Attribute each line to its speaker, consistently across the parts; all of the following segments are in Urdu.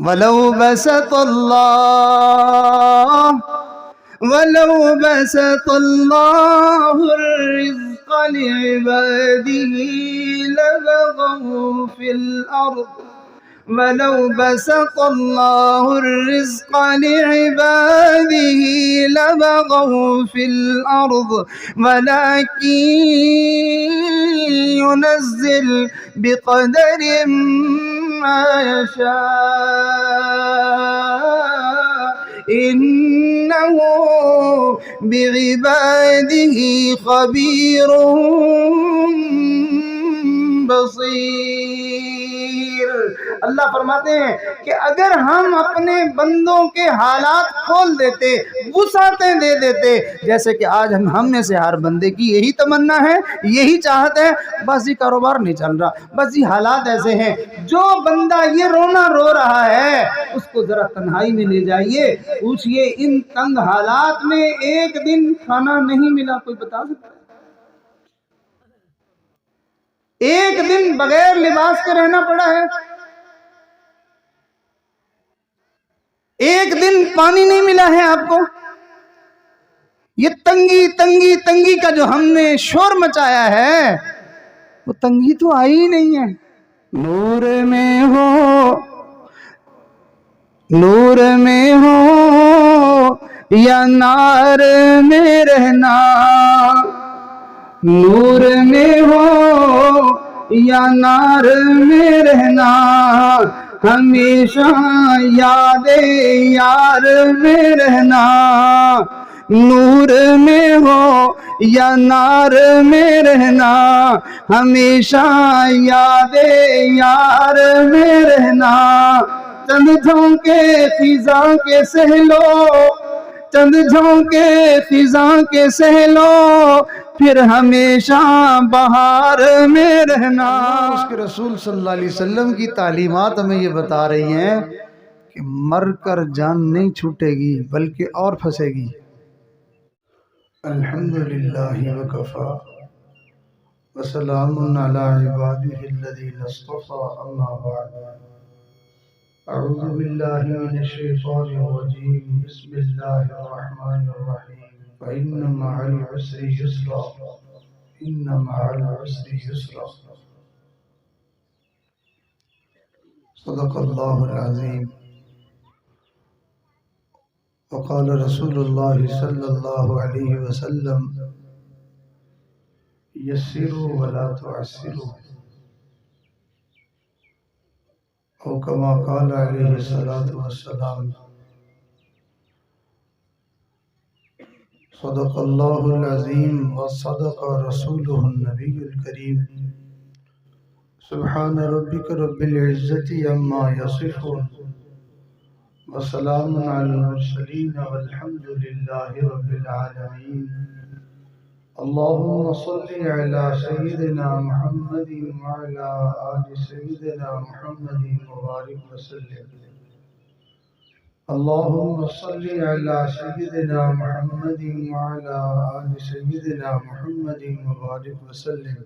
Speaker 1: ولو بسط الله الرزق لعباده لبغوا في الأرض ولو بسط الله الرزق لعباده لبغوا في الأرض ولكن ينزل بقدر ما يشاء إنه بعباده خبير بصیر۔ اللہ فرماتے ہیں کہ اگر ہم اپنے بندوں کے حالات کھول دیتے، وسعتیں دے دیتے، جیسے کہ آج ہم میں سے ہر بندے کی یہی تمنا ہے، یہی چاہت ہے، بس یہ کاروبار نہیں چل رہا، بس یہ حالات ایسے ہیں، جو بندہ یہ رونا رو رہا ہے اس کو ذرا تنہائی میں لے جائیے، پوچھئے ان تنگ حالات میں ایک دن کھانا نہیں ملا، کوئی بتا سکتا ہے؟ ایک دن بغیر لباس کے رہنا پڑا ہے، ایک دن پانی نہیں ملا ہے آپ کو، یہ تنگی تنگی تنگی کا جو ہم نے شور مچایا ہے وہ تنگی تو آئی ہی نہیں ہے۔ نور میں ہو یا نار میں رہنا، نور میں ہو یا نار میں رہنا، ہمیشہ یاد یار میں رہنا، نور میں ہو یا نار میں رہنا، ہمیشہ یاد یار میں رہنا، چند جھونکے خزاں کے سہلو، چند جھونکے خزاں کے سہلو، پھر ہمیشہ بہار میں رہنا۔ اس کے رسول صلی اللہ علیہ وسلم کی تعلیمات ہمیں یہ بتا رہی ہیں کہ مر کر جان نہیں چھوٹے گی بلکہ اور پھنسے گی۔ الحمدللہ وکفا وسلام علی عبادہ الذین اصطفى، اما بعد، اعوذ باللہ من الشیطان الرجیم، بسم اللہ الرحمن الرحیم، فإن مع العسر يسرا، إن مع العسر يسرا، صدق اللہ العظیم۔ وقال رسول اللہ صلی اللہ علیہ وسلم، یسروا ولا تعسروا، او کما قال علیہ الصلاۃ والسلام، صدق اللہ العظیم وصدق رسولہ النبی الکریم، سبحان ربک رب العزت عما یصفون، وسلام علی المرسلین والحمد للہ رب العالمین۔ اللہم صل علی سیدنا محمد وعلی آل سیدنا محمد وبارک وسلم۔ اللہم صل علی سیدنا محمد وعلی آل سیدنا محمد وبارک وسلم۔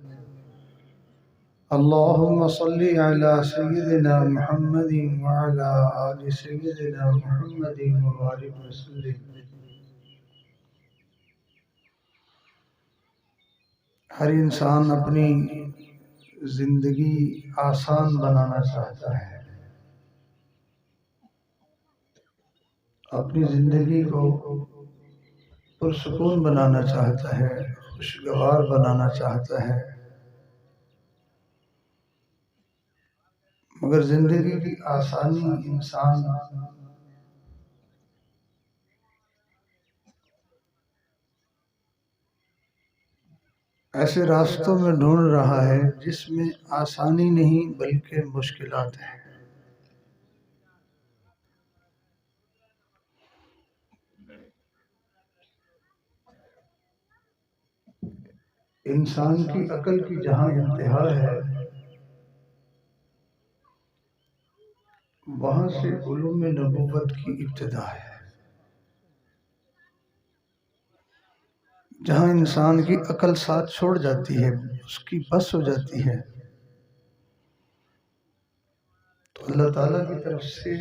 Speaker 1: اللہم صل علی سیدنا محمد وعلی آل سیدنا محمد وبارک وسلم۔ ہر انسان اپنی زندگی آسان بنانا چاہتا ہے، اپنی زندگی کو پرسکون بنانا چاہتا ہے، خوشگوار بنانا چاہتا ہے، مگر زندگی کی آسانی انسان ایسے راستوں میں ڈھونڈ رہا ہے جس میں آسانی نہیں بلکہ مشکلات ہیں۔ انسان کی عقل کی جہاں انتہا ہے وہاں سے علوم نبوت کی ابتدا ہے۔ جہاں انسان کی عقل ساتھ چھوڑ جاتی ہے، اس کی بس ہو جاتی ہے، تو اللہ تعالیٰ کی طرف سے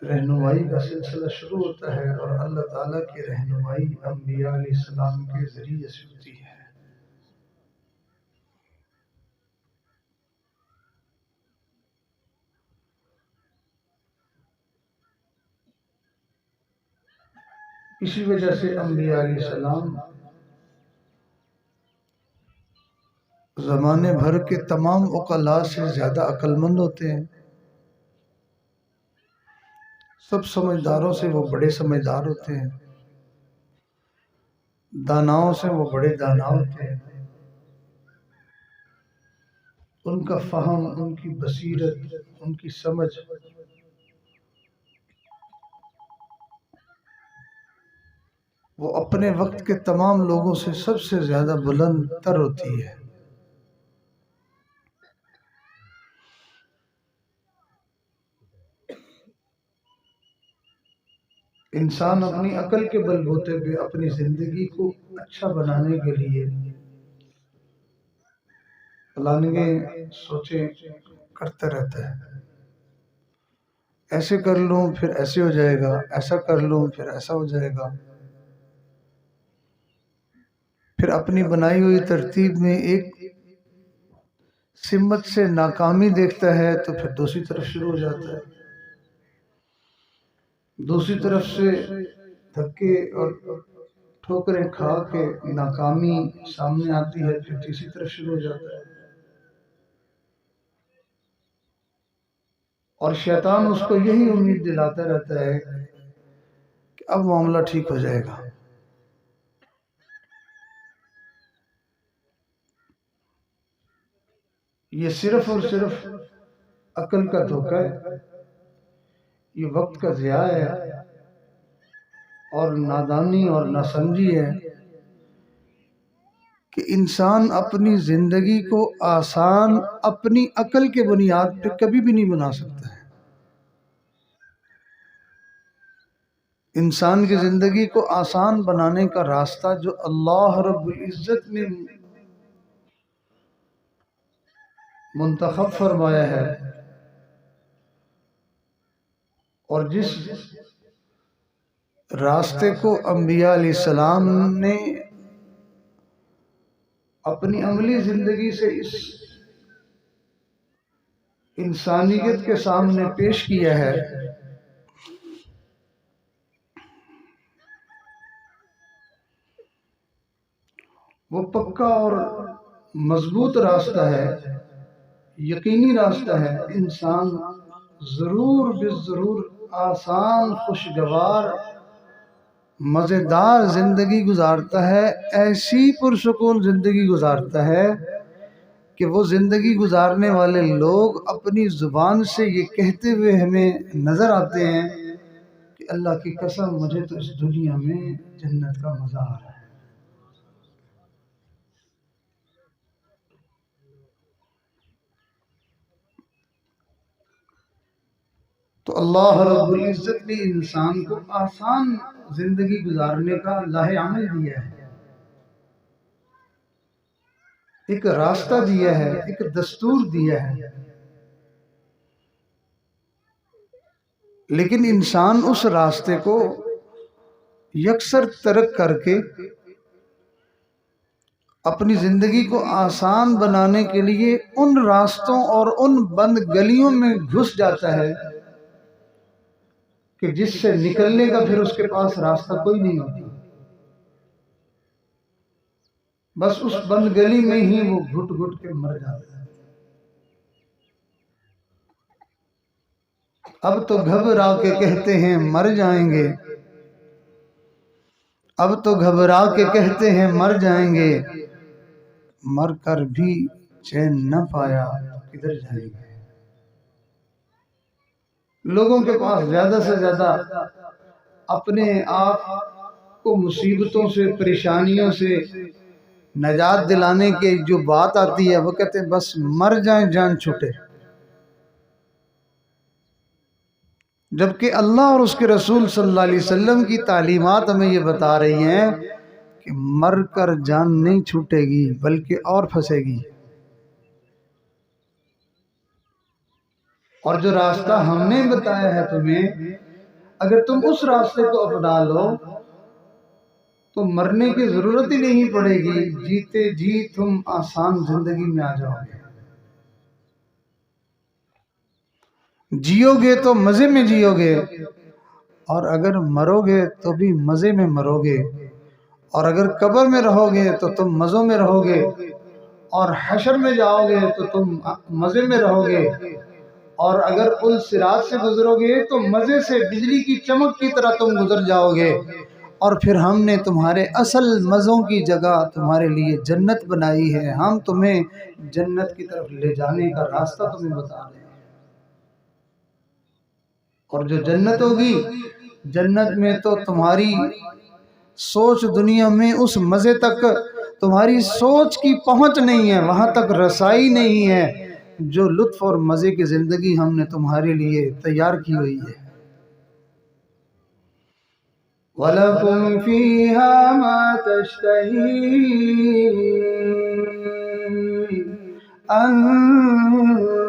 Speaker 2: رہنمائی کا سلسلہ شروع ہوتا ہے اور اللہ تعالیٰ کی رہنمائی انبیاء علیہ السلام کے ذریعے سے ہوتی ہے۔ اسی وجہ سے انبیاء علیہ السلام زمانے بھر کے تمام عقلاء سے زیادہ عقل مند ہوتے ہیں۔ سب سمجھداروں سے وہ بڑے سمجھدار ہوتے ہیں، داناؤں سے وہ بڑے دانا ہوتے ہیں۔ ان کا فہم، ان کی بصیرت، ان کی سمجھ وہ اپنے وقت کے تمام لوگوں سے سب سے زیادہ بلند تر ہوتی ہے۔ انسان اپنی عقل کے بل بوتے پہ اپنی زندگی کو اچھا بنانے کے لیے پلاننگیں سوچیں کرتا رہتا ہے۔ ایسے کر لوں پھر ایسے ہو جائے گا، ایسا کر لوں پھر ایسا ہو جائے گا۔ پھر اپنی بنائی ہوئی ترتیب میں ایک سمت سے ناکامی دیکھتا ہے تو پھر دوسری طرف شروع ہو جاتا ہے، دوسری طرف سے دھکے اور ٹھوکریں کھا کے ناکامی سامنے آتی ہے، پھر تیسری طرف شروع ہو جاتا ہے، اور شیطان اس کو یہی امید دلاتا رہتا ہے کہ اب معاملہ ٹھیک ہو جائے گا۔ یہ صرف اور صرف عقل کا دھوکہ ہے، یہ وقت کا ضیاع ہے اور نادانی اور ناسمجھی ہے کہ انسان اپنی زندگی کو آسان اپنی عقل کے بنیاد پہ کبھی بھی نہیں بنا سکتا ہے۔ انسان کی زندگی کو آسان بنانے کا راستہ جو اللہ رب العزت نے منتخب فرمایا ہے اور جس راستے کو انبیاء علیہ السلام نے اپنی عملی زندگی سے اس انسانیت کے سامنے پیش کیا ہے، وہ پکا اور مضبوط راستہ ہے، یقینی راستہ ہے۔ انسان ضرور بالضرور آسان، خوشگوار، مزیدار زندگی گزارتا ہے، ایسی پرسکون زندگی گزارتا ہے کہ وہ زندگی گزارنے والے لوگ اپنی زبان سے یہ کہتے ہوئے ہمیں نظر آتے ہیں کہ اللہ کی قسم مجھے تو اس دنیا میں جنت کا مزہ آ رہا ہے۔ تو اللہ رب العزت نے انسان کو آسان زندگی گزارنے کا لاہ عمل دیا ہے، ایک راستہ دیا ہے، ایک دستور دیا ہے، لیکن انسان اس راستے کو یکسر ترک کر کے اپنی زندگی کو آسان بنانے کے لیے ان راستوں اور ان بند گلیوں میں گھس جاتا ہے کہ جس سے نکلنے کا پھر اس کے پاس راستہ کوئی نہیں ہوتا، بس اس بند گلی میں ہی وہ گھٹ گھٹ کے مر جاتا ہے۔ اب تو گھبرا کے کہتے ہیں مر جائیں گے، اب تو گھبرا کے کہتے ہیں مر جائیں گے، مر کر بھی چین نہ پایا تو کدھر جائیں گے۔ لوگوں کے پاس زیادہ سے زیادہ اپنے آپ کو مصیبتوں سے، پریشانیوں سے نجات دلانے کی جو بات آتی ہے وہ کہتے ہیں بس مر جائیں جان چھوٹے، جبکہ اللہ اور اس کے رسول صلی اللہ علیہ وسلم کی تعلیمات ہمیں یہ بتا رہی ہیں کہ مر کر جان نہیں چھوٹے گی بلکہ اور پھنسے گی۔ اور جو راستہ ہم نے بتایا ہے تمہیں اگر تم اس راستے کو اپنا لو تو مرنے کی ضرورت ہی نہیں پڑے گی، جیتے جی تم آسان زندگی میں آ جاؤ گے، جیو گے تو مزے میں جیو گے، اور اگر مرو گے تو بھی مزے میں مرو گے، اور اگر قبر میں رہو گے تو تم مزوں میں رہو گے، اور حشر میں جاؤ گے تو تم مزے میں رہو گے، اور اگر پل صراط سے گزرو گے تو مزے سے بجلی کی چمک کی طرح تم گزر جاؤ گے، اور پھر ہم نے تمہارے اصل مزوں کی جگہ تمہارے لیے جنت بنائی ہے، ہم تمہیں جنت کی طرف لے جانے کا راستہ تمہیں بتا رہے ہیں۔ اور جو جنت ہوگی، جنت میں تو تمہاری سوچ دنیا میں اس مزے تک تمہاری سوچ کی پہنچ نہیں ہے، وہاں تک رسائی نہیں ہے جو لطف اور مزے کی زندگی ہم نے تمہارے لیے تیار کی ہوئی ہے۔ وَلَكُمْ فِيهَا مَا تَشْتَهِي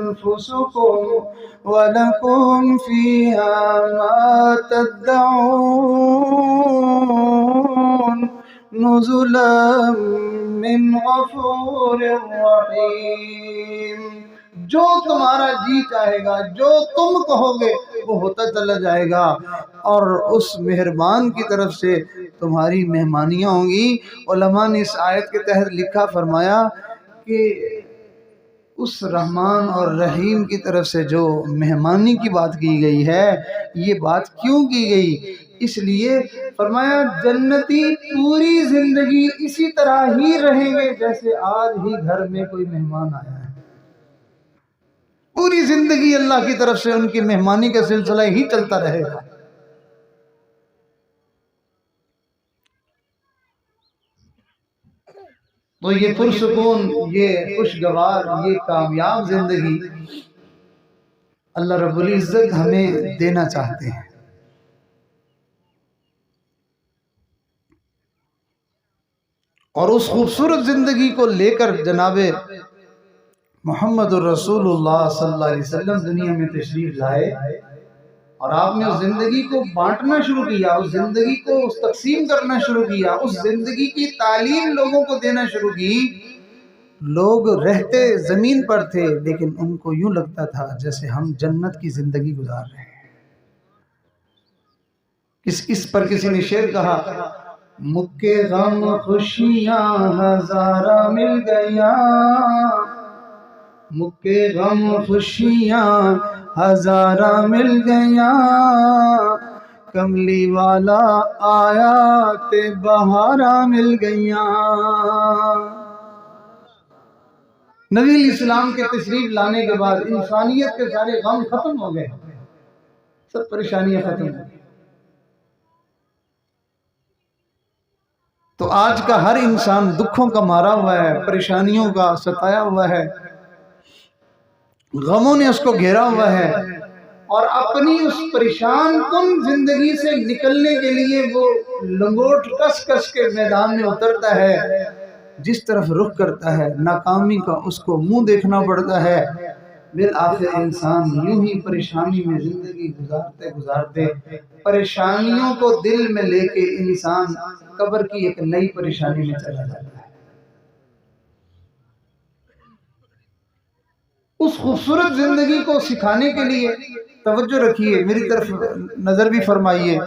Speaker 2: أَنفُسُكُمْ وَلَكُمْ فِيهَا مَا تَدَّعُونَ نُزُلًا مِّنْ غَفُورٍ رَّحِيمٍ۔ جو تمہارا جی چاہے گا، جو تم کہو گے وہ ہوتا چلا جائے گا، اور اس مہربان کی طرف سے تمہاری مہمانیاں ہوں گی۔ علماء نے اس آیت کے تحت لکھا، فرمایا کہ اس رحمان اور رحیم کی طرف سے جو مہمانی کی بات کی گئی ہے، یہ بات کیوں کی گئی؟ اس لیے فرمایا جنتی پوری زندگی اسی طرح ہی رہیں گے جیسے آج ہی گھر میں کوئی مہمان آیا ہے، پوری زندگی اللہ کی طرف سے ان کی مہمانی کا سلسلہ ہی چلتا رہے گا۔ تو یہ پرسکون، یہ خوشگوار، یہ کامیاب زندگی اللہ رب العزت ہمیں دینا چاہتے ہیں۔ اور اس خوبصورت زندگی کو لے کر جناب محمد الرسول اللہ صلی اللہ علیہ وسلم دنیا میں تشریف لائے، اور آپ نے اس زندگی کو بانٹنا شروع کیا، اس زندگی کو تقسیم کرنا شروع کیا، اس زندگی کی تعلیم لوگوں کو دینا شروع کی۔ لوگ رہتے زمین پر تھے لیکن ان کو یوں لگتا تھا جیسے ہم جنت کی زندگی گزار رہے ہیں۔ اس پر کسی نے شعر کہا، مکے غم خوشیاں ہزارہ مل گیا، مکے غم خوشیاں ہزارہ مل گیا، کملی والا آیا تے بہارا مل گیا۔ نبی علیہ السلام کے تشریف لانے کے بعد انسانیت کے سارے غم ختم ہو گئے، سب پریشانیاں ختم ہو گئی۔ تو آج کا ہر انسان دکھوں کا مارا ہوا ہے، پریشانیوں کا ستایا ہوا ہے، غموں نے اس کو گھیرا ہوا ہے، اور اپنی اس پریشان کن زندگی سے نکلنے کے لیے وہ لنگوٹ کس کس کے میدان میں اترتا ہے، جس طرف رخ کرتا ہے ناکامی کا اس کو منہ دیکھنا پڑتا ہے۔ بالآخر انسان یوں ہی پریشانی میں زندگی گزارتے گزارتے پریشانیوں کو دل میں لے کے انسان قبر کی ایک نئی پریشانی میں چلا جاتا ہے۔ اس خوبصورت زندگی کو سکھانے کے لیے توجہ رکھیے، میری طرف نظر بھی فرمائیے۔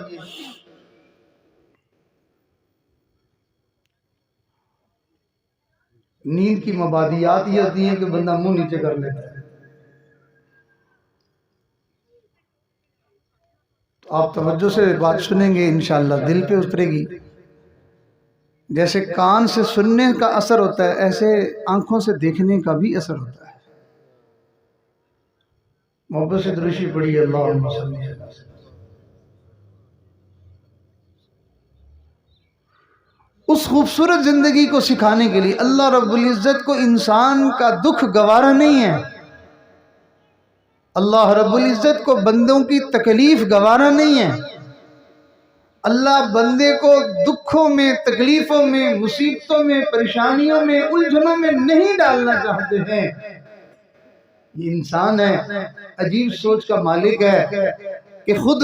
Speaker 2: نیند کی مبادیات یہ ہوتی ہیں کہ بندہ منہ نیچے کر لیتا ہے۔ آپ توجہ سے بات سنیں گے انشاءاللہ دل پہ اترے گی۔ جیسے کان سے سننے کا اثر ہوتا ہے، ایسے آنکھوں سے دیکھنے کا بھی اثر ہوتا ہے۔ محبت سے درشی پڑھی، اللہم صلی اللہ علیہ وسلم۔ اس خوبصورت زندگی کو سکھانے کے لیے اللہ رب العزت کو انسان کا دکھ گوارا نہیں ہے، اللہ رب العزت کو بندوں کی تکلیف گوارا نہیں ہے۔ اللہ بندے کو دکھوں میں، تکلیفوں میں، مصیبتوں میں، پریشانیوں میں، الجھنوں میں نہیں ڈالنا چاہتے ہیں۔ یہ انسان ہے، عجیب سوچ کا مالک ہے کہ خود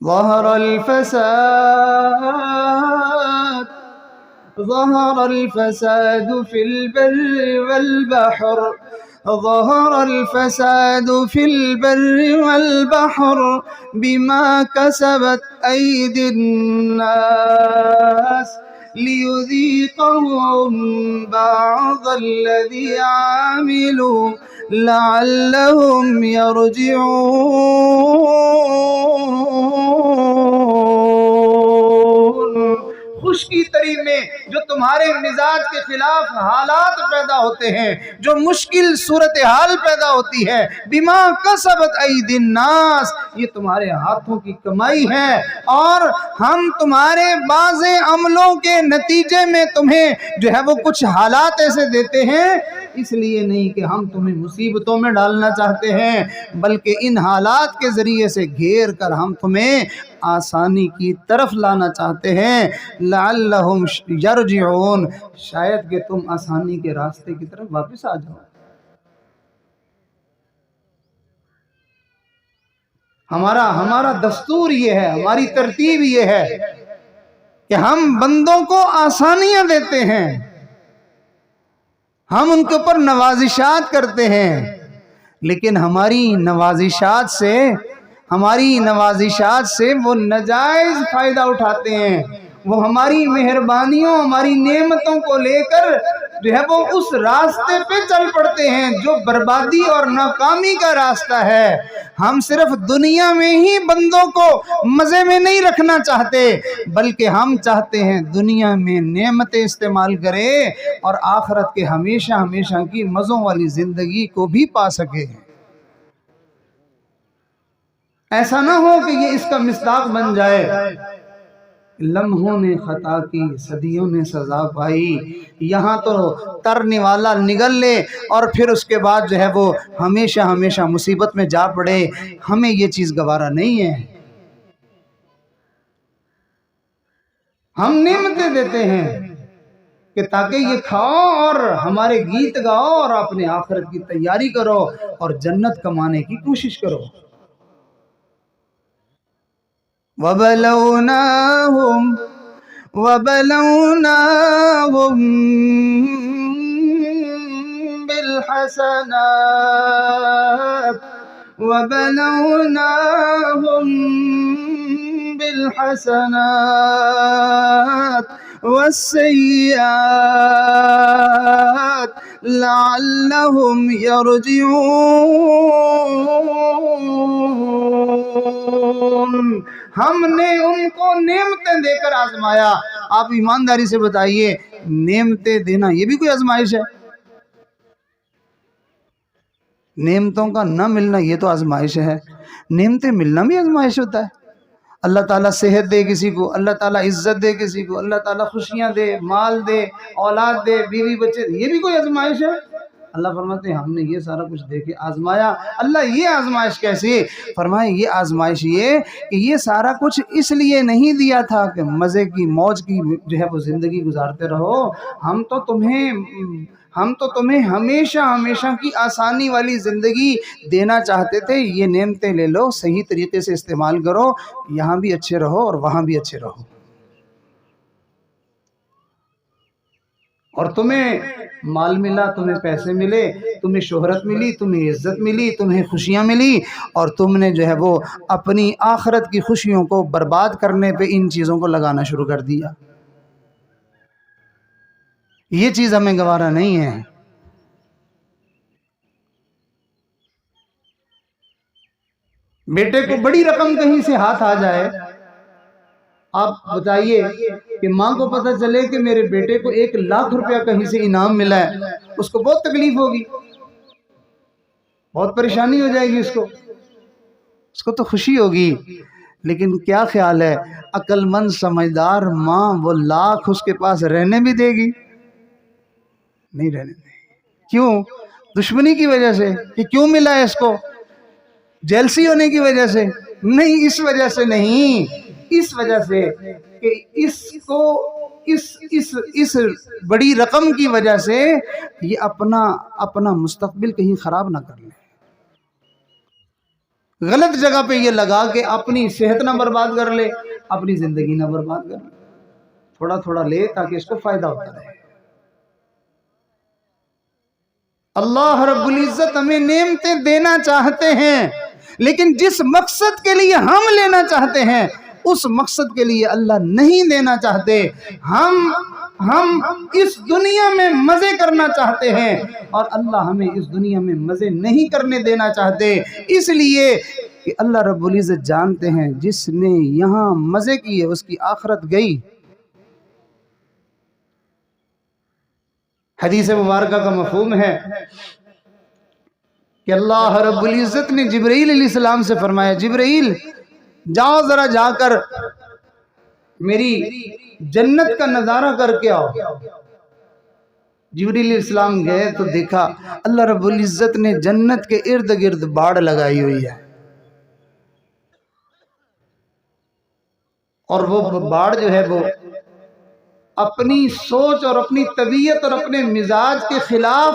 Speaker 2: ظهر الفساد في البر والبحر ظهر الفساد في البر والبحر بما كسبت أيدي الناس ليذيقهم بعض الذي عملوا لعلهم يرجعون۔ خشکی تری میں جو تمہارے مزاج کے خلاف حالات پیدا ہوتے ہیں، جو مشکل صورتحال پیدا ہوتی ہے، بما کسبت ایدی الناس، یہ تمہارے ہاتھوں کی کمائی ہے اور ہم تمہارے بعض عملوں کے نتیجے میں تمہیں جو ہے وہ کچھ حالات ایسے دیتے ہیں، اس لیے نہیں کہ ہم تمہیں مصیبتوں میں ڈالنا چاہتے ہیں، بلکہ ان حالات کے ذریعے سے گھیر کر ہم تمہیں آسانی کی طرف لانا چاہتے ہیں، لعلہم یرجعون، شاید کہ تم آسانی کے راستے کی طرف واپس آ جاؤ۔ ہمارا دستور یہ ہے، ہماری ترتیب یہ ہے کہ ہم بندوں کو آسانیاں دیتے ہیں، ہم ان کے اوپر نوازشات کرتے ہیں، لیکن ہماری نوازشات سے وہ ناجائز فائدہ اٹھاتے ہیں، وہ ہماری مہربانیوں، ہماری نعمتوں کو لے کر جو ہے وہ اس راستے پہ چل پڑتے ہیں جو بربادی اور ناکامی کا راستہ ہے۔ ہم صرف دنیا میں ہی بندوں کو مزے میں نہیں رکھنا چاہتے، بلکہ ہم چاہتے ہیں دنیا میں نعمتیں استعمال کرے اور آخرت کے ہمیشہ ہمیشہ کی مزوں والی زندگی کو بھی پا سکے۔ ایسا نہ ہو کہ یہ اس کا مصداق بن جائے
Speaker 1: لمحوں نے خطا کی صدیوں نے سزا پائی. یہاں تو ترنے والا نگل لے اور پھر اس کے بعد جو ہے وہ ہمیشہ ہمیشہ مصیبت میں جا پڑے. ہمیں یہ چیز گوارا نہیں ہے. ہم نعمتیں دیتے ہیں کہ تاکہ یہ کھاؤ اور ہمارے گیت گاؤ اور اپنے آخرت کی تیاری کرو اور جنت کمانے کی کوشش کرو. وَبَلَوْنَاهُمْ بِالْحَسَنَاتِ وَالسَّيِّئَاتِ لَعَلَّهُمْ يَرْجِعُونَ. ہم نے ان کو نعمتیں دے کر آزمایا. آپ ایمانداری سے بتائیے نعمتیں دینا یہ بھی کوئی آزمائش ہے؟ نعمتوں کا نہ ملنا یہ تو آزمائش ہے. نعمتیں ملنا بھی آزمائش ہوتا ہے. اللہ تعالیٰ صحت دے کسی کو، اللہ تعالیٰ عزت دے کسی کو، اللہ تعالیٰ خوشیاں دے، مال دے، اولاد دے، بیوی بچے دے، یہ بھی کوئی آزمائش ہے؟ اللہ فرماتے ہیں ہم نے یہ سارا کچھ دے کے آزمایا. اللہ یہ آزمائش کیسی؟ فرمائے یہ آزمائش یہ کہ یہ سارا کچھ اس لیے نہیں دیا تھا کہ مزے کی موج کی جو ہے وہ زندگی گزارتے رہو. ہم تو تمہیں ہمیشہ ہمیشہ کی آسانی والی زندگی دینا چاہتے تھے. یہ نعمتیں لے لو، صحیح طریقے سے استعمال کرو، یہاں بھی اچھے رہو اور وہاں بھی اچھے رہو. اور تمہیں مال ملا، تمہیں پیسے ملے، تمہیں شہرت ملی، تمہیں عزت ملی، تمہیں خوشیاں ملی، اور تم نے جو ہے وہ اپنی آخرت کی خوشیوں کو برباد کرنے پہ ان چیزوں کو لگانا شروع کر دیا. یہ چیز ہمیں گوارا نہیں ہے. بیٹے کو بڑی رقم کہیں سے ہاتھ آ جائے، آپ بتائیے کہ ماں کو پتہ چلے کہ میرے بیٹے کو 1,00,000 روپیہ کہیں سے انعام ملا ہے، اس کو بہت تکلیف ہوگی، بہت پریشانی ہو جائے گی. اس کو تو خوشی ہوگی، لیکن کیا خیال ہے عقل مند سمجھدار ماں وہ 1,00,000 اس کے پاس رہنے بھی دے گی؟ نہیں رہنے دے گی. کیوں؟ دشمنی کی وجہ سے کہ کیوں ملا ہے اس کو؟ جیلسی ہونے کی وجہ سے نہیں، اس وجہ سے نہیں، اس وجہ سے کہ اس بڑی رقم کی وجہ سے یہ اپنا مستقبل کہیں خراب نہ کر لے. غلط جگہ پہ یہ لگا کہ اپنی صحت نہ برباد کر لے، اپنی زندگی نہ برباد کر لے. تھوڑا تھوڑا لے تاکہ اس کو فائدہ ہوتا رہے. اللہ رب العزت ہمیں نعمتیں دینا چاہتے ہیں، لیکن جس مقصد کے لیے ہم لینا چاہتے ہیں اس مقصد کے لیے اللہ نہیں دینا چاہتے. ہم اس دنیا میں مزے کرنا چاہتے ہیں اور اللہ ہمیں اس دنیا میں مزے نہیں کرنے دینا چاہتے، اس لیے کہ اللہ رب العزت جانتے ہیں جس نے یہاں مزے کیے اس کی آخرت گئی. حدیث مبارکہ کا مفہوم ہے کہ اللہ رب العزت نے جبرائیل علیہ السلام سے فرمایا جبرائیل جاؤ ذرا جا کر میری جنت کا نظارہ کر کے آؤ. جبرائیل علیہ السلام گئے تو دیکھا اللہ رب العزت نے جنت کے ارد گرد باڑ لگائی ہوئی ہے، اور وہ باڑ جو ہے وہ اپنی سوچ اور اپنی طبیعت اور اپنے مزاج کے خلاف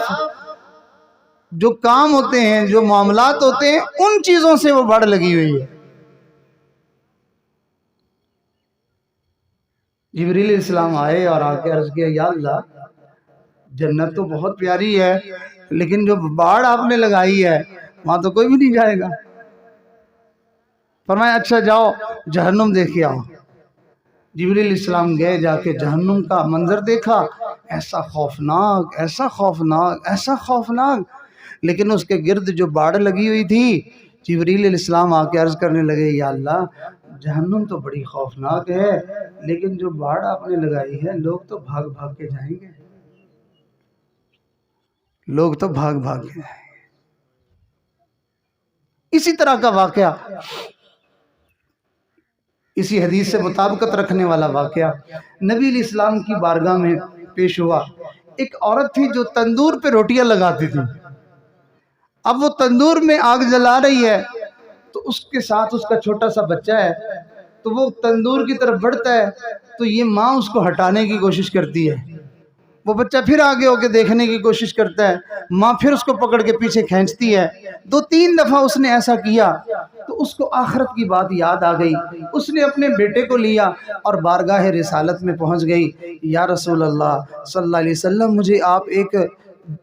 Speaker 1: جو کام ہوتے ہیں، جو معاملات ہوتے ہیں، ان چیزوں سے وہ باڑ لگی ہوئی ہے. جبرائیل علیہ السلام آئے اور آ کے عرض کیا یا اللہ جنت تو بہت پیاری ہے لیکن جو باڑ آپ نے لگائی ہے وہاں تو کوئی بھی نہیں جائے گا. فرمایا اچھا جاؤ جہنم دیکھ کے آؤ. جبرائیل علیہ السلام گئے، جا کے جہنم کا منظر دیکھا، ایسا خوفناک ایسا خوفناک ایسا خوفناک، لیکن اس کے گرد جو باڑ لگی ہوئی تھی جبرائیل علیہ السلام آ کے عرض کرنے لگے یا اللہ جہنم تو بڑی خوفناک ہے لیکن جو باڑ آپ نے لگائی ہے لوگ تو بھاگ بھاگ کے جائیں گے، لوگ تو بھاگ بھاگ کے جائیں گے. اسی طرح کا واقعہ
Speaker 2: اسی حدیث سے مطابقت رکھنے والا واقعہ نبی علیہ السلام کی بارگاہ میں پیش ہوا۔ ایک عورت تھی جو تندور پہ روٹیاں لگاتی تھی۔ اب وہ تندور میں آگ جلا رہی ہے تو اس کے ساتھ اس کا چھوٹا سا بچہ ہے، تو وہ تندور کی طرف بڑھتا ہے تو یہ ماں اس کو ہٹانے کی کوشش کرتی ہے۔ وہ بچہ پھر آگے ہو کے دیکھنے کی کوشش کرتا ہے، ماں پھر اس کو پکڑ کے پیچھے کھینچتی ہے۔ 2-3 دفعہ اس نے ایسا کیا تو اس کو آخرت کی بات یاد آ گئی۔ اس نے اپنے بیٹے کو لیا اور بارگاہ رسالت میں پہنچ گئی۔ یا رسول اللہ صلی اللہ علیہ وسلم، مجھے آپ ایک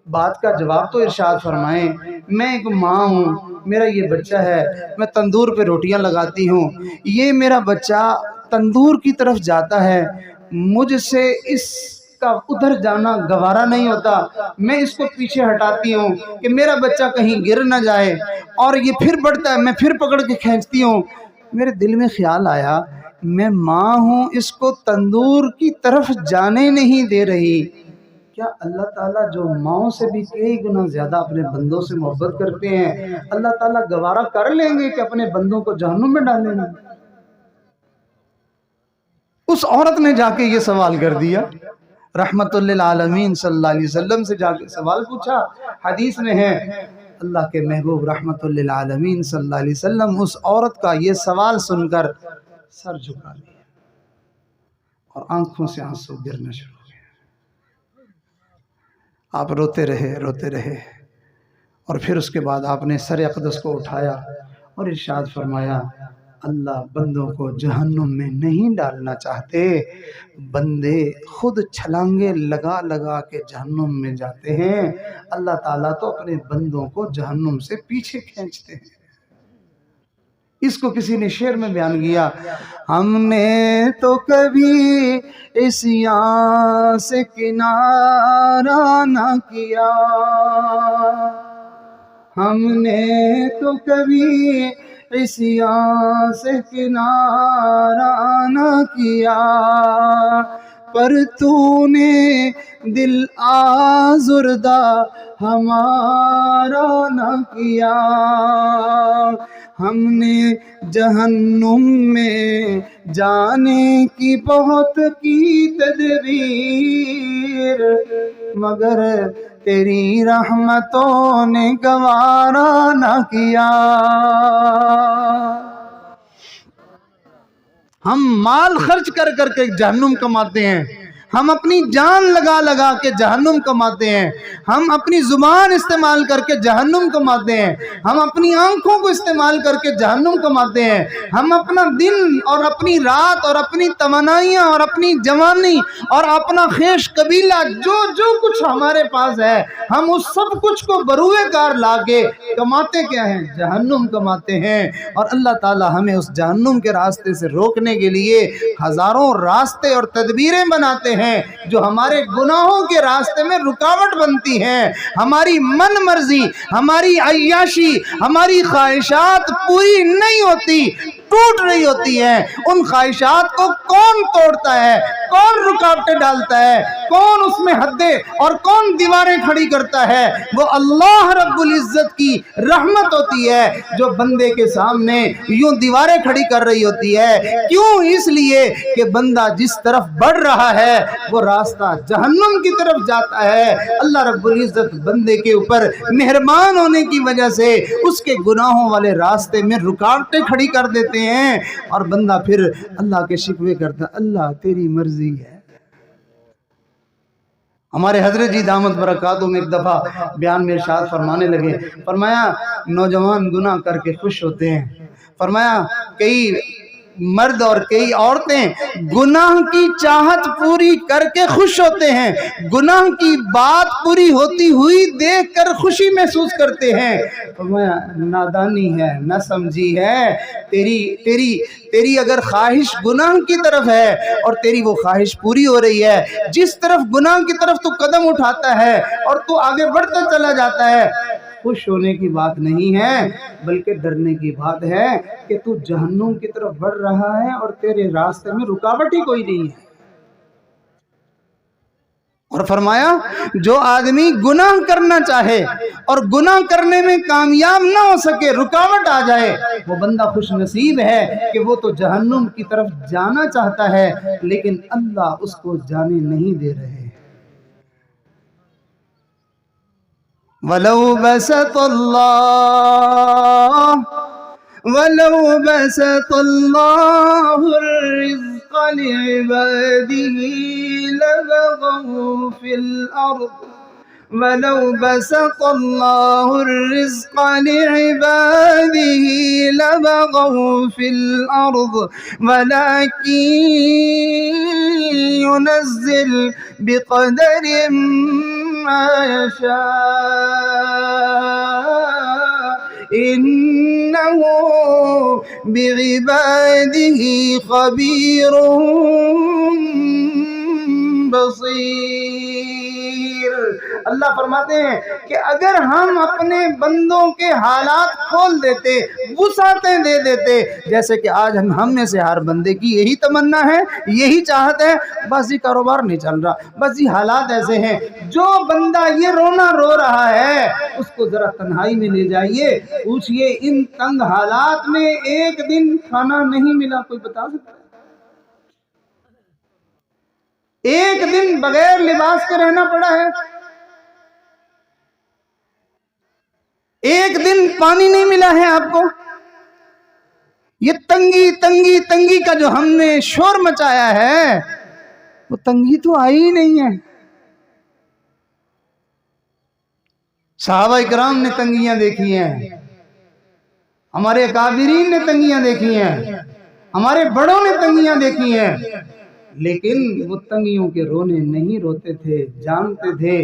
Speaker 2: بات کا جواب تو ارشاد فرمائیں۔ میں ایک ماں ہوں، میرا یہ بچہ ہے، میں تندور پہ روٹیاں لگاتی ہوں، یہ میرا بچہ تندور کی طرف جاتا ہے، مجھ سے اس کا ادھر جانا گوارا نہیں ہوتا، میں اس کو پیچھے ہٹاتی ہوں کہ میرا بچہ کہیں گر نہ جائے، اور یہ پھر بڑھتا ہے، میں پھر پکڑ کے کھینچتی ہوں۔ میرے دل میں خیال آیا، میں ماں ہوں، اس کو تندور کی طرف جانے نہیں دے رہی، کیا اللہ تعالیٰ جو ماؤں سے بھی کئی گنا زیادہ اپنے بندوں سے محبت کرتے ہیں، اللہ تعالیٰ گوارا کر لیں گے کہ اپنے بندوں کو جہنم میں ڈالیں گے؟ اس عورت نے جا کے یہ سوال کر دیا، رحمت للعالمین صلی اللہ علیہ وسلم سے جا کے سوال پوچھا۔ حدیث میں ہے اللہ کے محبوب رحمت للعالمین صلی اللہ علیہ وسلم اس عورت کا یہ سوال سن کر سر جھکا لیا اور آنکھوں سے آنسو گرنا شروع ہو گیا۔ آپ روتے رہے اور پھر اس کے بعد آپ نے سر اقدس کو اٹھایا اور ارشاد فرمایا، اللہ بندوں کو جہنم میں نہیں ڈالنا چاہتے، بندے خود چھلانگے لگا لگا کے جہنم میں جاتے ہیں، اللہ تعالیٰ تو اپنے بندوں کو جہنم سے پیچھے کھینچتے ہیں۔ اس کو کسی نے شعر میں بیان کیا، ہم نے تو کبھی عصیاں سے کنارہ نہ کیا، ہم نے تو کبھی عصیاں سے کنارہ نہ کیا، پر تو نے دل آزردہ ہمارا نہ کیا، ہم نے جہنم میں جانے کی بہت کی تدبیر، مگر تیری رحمتوں نے گوارا نہ کیا۔ ہم مال خرچ کر کر کے جہنم کماتے ہیں، ہم اپنی جان لگا لگا کے جہنم کماتے ہیں، ہم اپنی زبان استعمال کر کے جہنم کماتے ہیں، ہم اپنی آنکھوں کو استعمال کر کے جہنم کماتے ہیں، ہم اپنا دن اور اپنی رات اور اپنی توانائیاں اور اپنی جوانی اور اپنا خیش قبیلہ جو کچھ ہمارے پاس ہے، ہم اس سب کچھ کو بروئے کار لا کے کماتے کیا ہیں؟ جہنم کماتے ہیں۔ اور اللہ تعالی ہمیں اس جہنم کے راستے سے روکنے کے لیے ہزاروں راستے اور تدبیریں بناتے ہیں جو ہمارے گناہوں کے راستے میں رکاوٹ بنتی ہیں۔ ہماری من مرضی، ہماری عیاشی، ہماری خواہشات پوری نہیں ہوتی، ٹوٹ رہی ہوتی ہیں۔ ان خواہشات کو کون توڑتا ہے؟ کون رکاوٹیں ڈالتا ہے؟ کون اس میں حدیں اور کون دیواریں کھڑی کرتا ہے؟ وہ اللہ رب العزت کی رحمت ہوتی ہے جو بندے کے سامنے یوں دیواریں کھڑی کر رہی ہوتی ہے۔ کیوں؟ اس لیے کہ بندہ جس طرف بڑھ رہا ہے وہ راستہ جہنم کی طرف جاتا ہے۔ اللہ رب العزت بندے کے اوپر مہربان ہونے کی وجہ سے اس کے گناہوں والے راستے میں رکاوٹیں کھڑی کر دیتے ہیں، اور بندہ پھر اللہ کے شکوے کرتا ہے، اللہ تیری مرضی ہے۔ ہمارے حضرت جی دامت برکاتہم ایک دفعہ بیان میں ارشاد فرمانے لگے، فرمایا نوجوان گناہ کر کے خوش ہوتے ہیں، فرمایا کئی مرد اور کئی عورتیں گناہ کی چاہت پوری کر کے خوش ہوتے ہیں، گناہ کی بات پوری ہوتی ہوئی دیکھ کر خوشی محسوس کرتے ہیں۔ فرمایا نادانی ہے، نہ سمجھی ہے، تیری اگر خواہش گناہ کی طرف ہے اور تیری وہ خواہش پوری ہو رہی ہے، جس طرف گناہ کی طرف تو قدم اٹھاتا ہے اور تو آگے بڑھتا چلا جاتا ہے، خوش ہونے کی بات نہیں ہے بلکہ ڈرنے کی بات ہے کہ تو جہنم کی طرف بڑھ رہا ہے اور تیرے راستے میں رکاوٹ ہی کوئی نہیں ہے۔
Speaker 1: اور فرمایا جو آدمی گناہ کرنا چاہے اور گناہ کرنے میں کامیاب نہ ہو سکے، رکاوٹ آ جائے، وہ بندہ خوش نصیب ہے کہ وہ تو جہنم کی طرف جانا چاہتا ہے لیکن اللہ اس کو جانے نہیں دے رہے۔ وَلَوْ بَسَطَ اللَّهُ الرِّزْقَ لِعِبَادِهِ لَبَغَوْا فِي الْأَرْضِ وَلَوْ بَسَطَ اللَّهُ الرِّزْقَ لِعِبَادِهِ لَبَغَوْا فِي الْأَرْضِ وَلَكِنْ يُنَزِّلُ بِقَدَرٍ مَا يَشَاءُ إِنَّهُ بِعِبَادِهِ خَبِيرٌ بصیر۔ اللہ فرماتے ہیں کہ اگر ہم اپنے بندوں کے حالات کھول دیتے، وسعتیں دے دیتے، جیسے کہ آج ہم میں سے ہر بندے کی یہی تمنا ہے، یہی چاہت ہے، بس یہ کاروبار نہیں چل رہا، بس یہ حالات ایسے ہیں، جو بندہ یہ رونا رو رہا ہے اس کو ذرا تنہائی میں لے جائیے، پوچھئے ان تنگ حالات میں ایک دن کھانا نہیں ملا، کوئی بتا سکتا ہے؟ ایک دن بغیر لباس کے رہنا پڑا ہے، ایک دن پانی نہیں ملا ہے آپ کو، یہ تنگی تنگی تنگی کا جو ہم نے شور مچایا ہے وہ تنگی تو آئی ہی نہیں ہے۔ صحابہ اکرام نے تنگیاں دیکھی ہیں، ہمارے اکابرین نے تنگیاں دیکھی ہیں، ہمارے بڑوں نے تنگیاں دیکھی ہیں، لیکن وہ تنگیوں کے رونے نہیں روتے تھے، جانتے تھے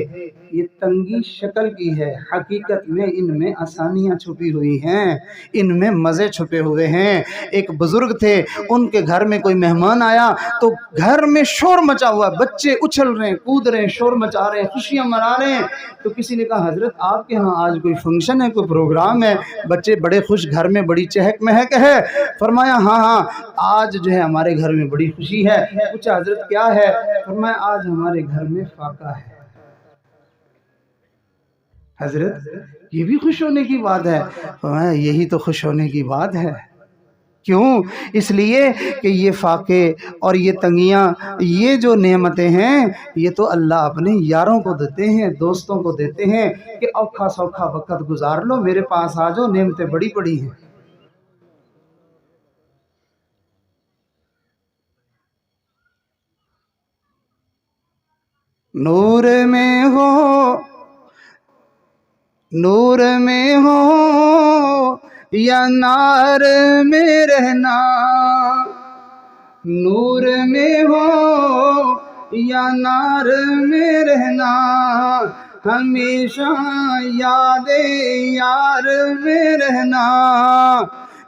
Speaker 1: یہ تنگی شکل کی ہے، حقیقت میں ان میں آسانیاں چھپی ہوئی ہیں، ان میں مزے چھپے ہوئے ہیں۔ ایک بزرگ تھے، ان کے گھر میں کوئی مہمان آیا تو گھر میں شور مچا ہوا، بچے اچھل رہے ہیں، کود رہے ہیں، شور مچا رہے ہیں، خوشیاں منا رہے ہیں، تو کسی نے کہا حضرت آپ کے ہاں آج کوئی فنکشن ہے، کوئی پروگرام ہے، بچے بڑے خوش، گھر میں بڑی چہک مہک ہے۔ فرمایا ہاں آج جو ہے ہمارے گھر میں بڑی خوشی ہے۔ پوچھا حضرت کیا ہے؟ فرمایا آج ہمارے گھر میں فاقہ ہے۔ حضرت یہ بھی خوش ہونے کی بات ہے؟ فرمایا یہی تو خوش ہونے کی بات ہے۔ کیوں؟ اس لیے کہ یہ فاقے اور یہ تنگیاں، یہ جو نعمتیں ہیں یہ تو اللہ اپنے یاروں کو دیتے ہیں، دوستوں کو دیتے ہیں کہ اوکھا سوکھا وقت گزار لو، میرے پاس آ جاؤ، نعمتیں بڑی پڑی ہیں۔ نور میں ہو یا نار میں رہنا، نور میں ہو یا نار میں رہنا، ہمیشہ یاد یار میں رہنا،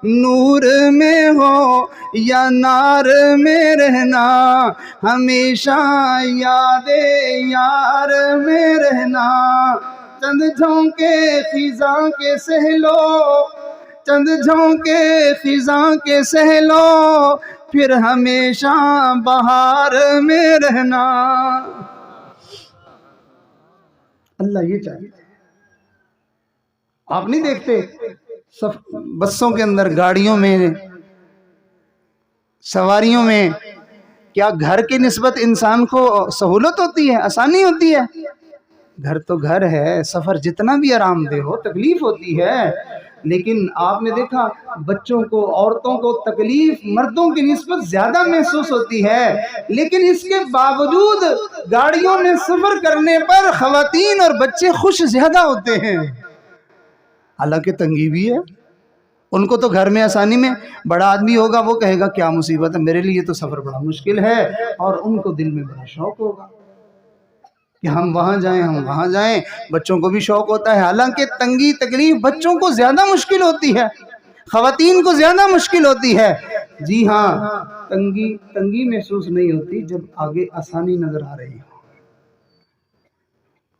Speaker 1: نور میں ہو یا نار میں رہنا، ہمیشہ یاد یار میں رہنا، چند جھونکے خزاں کے سہلو، چند جھونکے خزاں کے سہلو، پھر ہمیشہ بہار میں رہنا۔ اللہ یہ چاہیے۔ آپ نہیں دیکھتے بسوں کے اندر، گاڑیوں میں، سواریوں میں، کیا گھر کی نسبت انسان کو سہولت ہوتی ہے، آسانی ہوتی ہے؟ گھر تو گھر ہے، سفر جتنا بھی آرام دہ ہو تکلیف ہوتی ہے، لیکن آپ نے دیکھا بچوں کو، عورتوں کو تکلیف مردوں کی نسبت زیادہ محسوس ہوتی ہے، لیکن اس کے باوجود گاڑیوں میں سفر کرنے پر خواتین اور بچے خوش زیادہ ہوتے ہیں، حالانکہ تنگی بھی ہے۔ ان کو تو گھر میں آسانی میں، بڑا آدمی ہوگا وہ کہے گا کیا مصیبت ہے، میرے لیے تو سفر بڑا مشکل ہے، اور ان کو دل میں بڑا شوق ہوگا کہ ہم وہاں جائیں، ہم وہاں جائیں، بچوں کو بھی شوق ہوتا ہے، حالانکہ تنگی تکلیف بچوں کو زیادہ مشکل ہوتی ہے، خواتین کو زیادہ مشکل ہوتی ہے۔ جی ہاں، تنگی محسوس نہیں ہوتی جب آگے آسانی نظر آ رہی ہو،